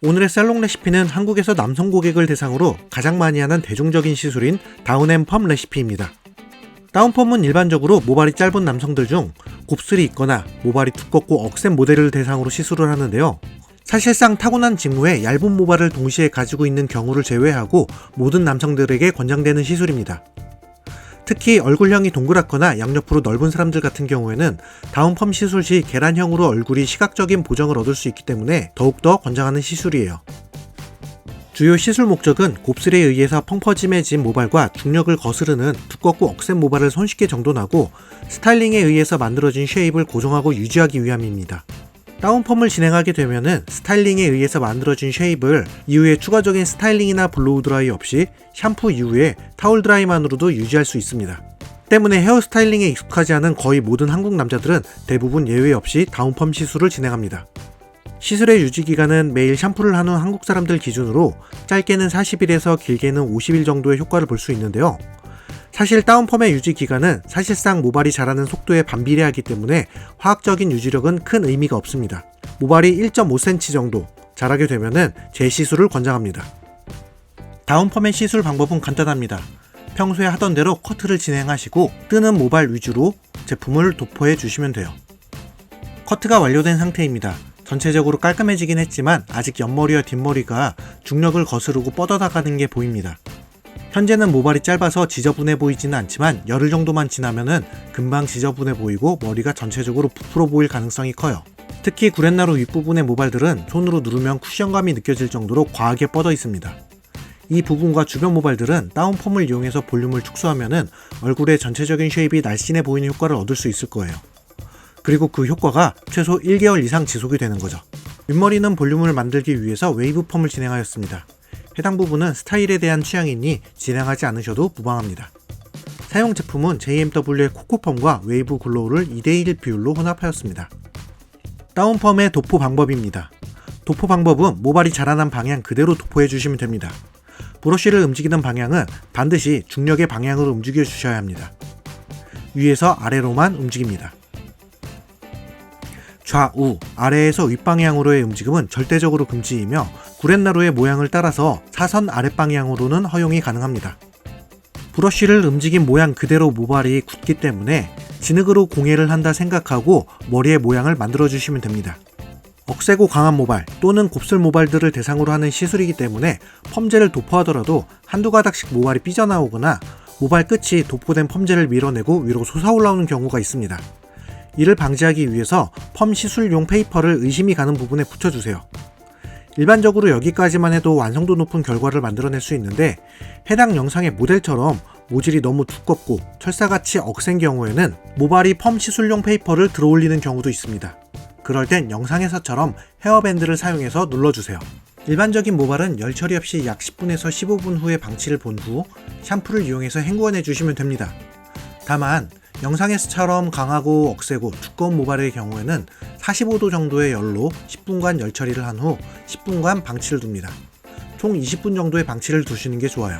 오늘의 살롱 레시피는 한국에서 남성 고객을 대상으로 가장 많이 하는 대중적인 시술인 다운앤펌 레시피입니다. 다운펌은 일반적으로 모발이 짧은 남성들 중 곱슬이 있거나 모발이 두껍고 억센 모델을 대상으로 시술을 하는데요. 사실상 타고난 직무에 얇은 모발을 동시에 가지고 있는 경우를 제외하고 모든 남성들에게 권장되는 시술입니다. 특히 얼굴형이 동그랗거나 양옆으로 넓은 사람들 같은 경우에는 다운펌 시술 시 계란형으로 얼굴이 시각적인 보정을 얻을 수 있기 때문에 더욱더 권장하는 시술이에요. 주요 시술 목적은 곱슬에 의해서 펑퍼짐해진 모발과 중력을 거스르는 두껍고 억센 모발을 손쉽게 정돈하고 스타일링에 의해서 만들어진 쉐입을 고정하고 유지하기 위함입니다. 다운펌을 진행하게 되면은 스타일링에 의해서 만들어진 쉐입을 이후에 추가적인 스타일링이나 블로우 드라이 없이 샴푸 이후에 타올 드라이만으로도 유지할 수 있습니다. 때문에 헤어 스타일링에 익숙하지 않은 거의 모든 한국 남자들은 대부분 예외 없이 다운펌 시술을 진행합니다. 시술의 유지 기간은 매일 샴푸를 한 후 한국 사람들 기준으로 짧게는 40일에서 길게는 50일 정도의 효과를 볼 수 있는데요. 사실 다운펌의 유지 기간은 사실상 모발이 자라는 속도에 반비례하기 때문에 화학적인 유지력은 큰 의미가 없습니다. 모발이 1.5cm 정도 자라게 되면은 재시술을 권장합니다. 다운펌의 시술 방법은 간단합니다. 평소에 하던 대로 커트를 진행하시고 뜨는 모발 위주로 제품을 도포해 주시면 돼요. 커트가 완료된 상태입니다. 전체적으로 깔끔해지긴 했지만 아직 옆머리와 뒷머리가 중력을 거스르고 뻗어나가는 게 보입니다. 현재는 모발이 짧아서 지저분해 보이지는 않지만 열흘 정도만 지나면은 금방 지저분해 보이고 머리가 전체적으로 부풀어 보일 가능성이 커요. 특히 구렛나루 윗부분의 모발들은 손으로 누르면 쿠션감이 느껴질 정도로 과하게 뻗어 있습니다. 이 부분과 주변 모발들은 다운펌을 이용해서 볼륨을 축소하면은 얼굴의 전체적인 쉐입이 날씬해 보이는 효과를 얻을 수 있을 거예요. 그리고 그 효과가 최소 1개월 이상 지속이 되는 거죠. 윗머리는 볼륨을 만들기 위해서 웨이브 펌을 진행하였습니다. 해당 부분은 스타일에 대한 취향이니 진행하지 않으셔도 무방합니다. 사용 제품은 JMW의 코코펌과 웨이브 글로우를 2:1 비율로 혼합하였습니다. 다운펌의 도포 방법입니다. 도포 방법은 모발이 자라난 방향 그대로 도포해 주시면 됩니다. 브러쉬를 움직이는 방향은 반드시 중력의 방향으로 움직여 주셔야 합니다. 위에서 아래로만 움직입니다. 좌우, 아래에서 윗방향으로의 움직임은 절대적으로 금지이며 구렛나루의 모양을 따라서 사선 아랫방향으로는 허용이 가능합니다. 브러쉬를 움직인 모양 그대로 모발이 굳기 때문에 진흙으로 공예를 한다 생각하고 머리의 모양을 만들어주시면 됩니다. 억세고 강한 모발 또는 곱슬 모발들을 대상으로 하는 시술이기 때문에 펌젤을 도포하더라도 한두 가닥씩 모발이 삐져나오거나 모발 끝이 도포된 펌젤을 밀어내고 위로 솟아올라오는 경우가 있습니다. 이를 방지하기 위해서 펌 시술용 페이퍼를 의심이 가는 부분에 붙여주세요. 일반적으로 여기까지만 해도 완성도 높은 결과를 만들어낼 수 있는데 해당 영상의 모델처럼 모질이 너무 두껍고 철사같이 억센 경우에는 모발이 펌 시술용 페이퍼를 들어올리는 경우도 있습니다. 그럴 땐 영상에서처럼 헤어밴드를 사용해서 눌러주세요. 일반적인 모발은 열 처리 없이 약 10분에서 15분 후에 방치를 본 후 샴푸를 이용해서 헹구어내 주시면 됩니다. 다만 영상에서처럼 강하고 억세고 두꺼운 모발의 경우에는 45도 정도의 열로 10분간 열 처리를 한 후 10분간 방치를 둡니다. 총 20분 정도의 방치를 두시는 게 좋아요.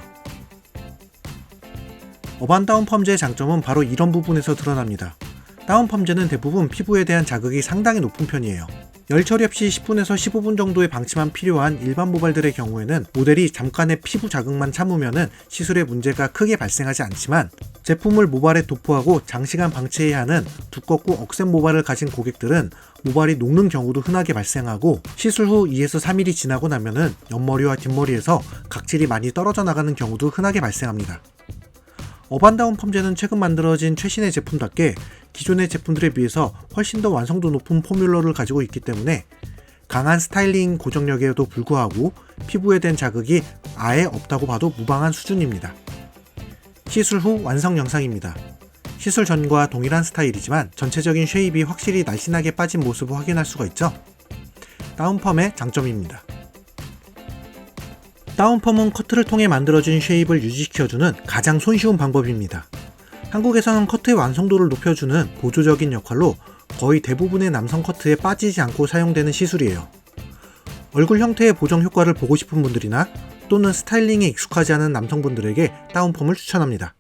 어반 다운펌제의 장점은 바로 이런 부분에서 드러납니다. 다운펌제는 대부분 피부에 대한 자극이 상당히 높은 편이에요. 열 처리 없이 10분에서 15분 정도의 방치만 필요한 일반 모발들의 경우에는 모델이 잠깐의 피부 자극만 참으면은 시술에 문제가 크게 발생하지 않지만 제품을 모발에 도포하고 장시간 방치해야 하는 두껍고 억센 모발을 가진 고객들은 모발이 녹는 경우도 흔하게 발생하고 시술 후 2에서 3일이 지나고 나면은 옆머리와 뒷머리에서 각질이 많이 떨어져 나가는 경우도 흔하게 발생합니다. 어반 다운펌제는 최근 만들어진 최신의 제품답게 기존의 제품들에 비해서 훨씬 더 완성도 높은 포뮬러를 가지고 있기 때문에 강한 스타일링 고정력에도 불구하고 피부에 대한 자극이 아예 없다고 봐도 무방한 수준입니다. 시술 후 완성 영상입니다. 시술 전과 동일한 스타일이지만 전체적인 쉐입이 확실히 날씬하게 빠진 모습을 확인할 수가 있죠. 다운펌의 장점입니다. 다운펌은 커트를 통해 만들어진 쉐입을 유지시켜주는 가장 손쉬운 방법입니다. 한국에서는 커트의 완성도를 높여주는 보조적인 역할로 거의 대부분의 남성 커트에 빠지지 않고 사용되는 시술이에요. 얼굴 형태의 보정 효과를 보고 싶은 분들이나 또는 스타일링에 익숙하지 않은 남성분들에게 다운펌을 추천합니다.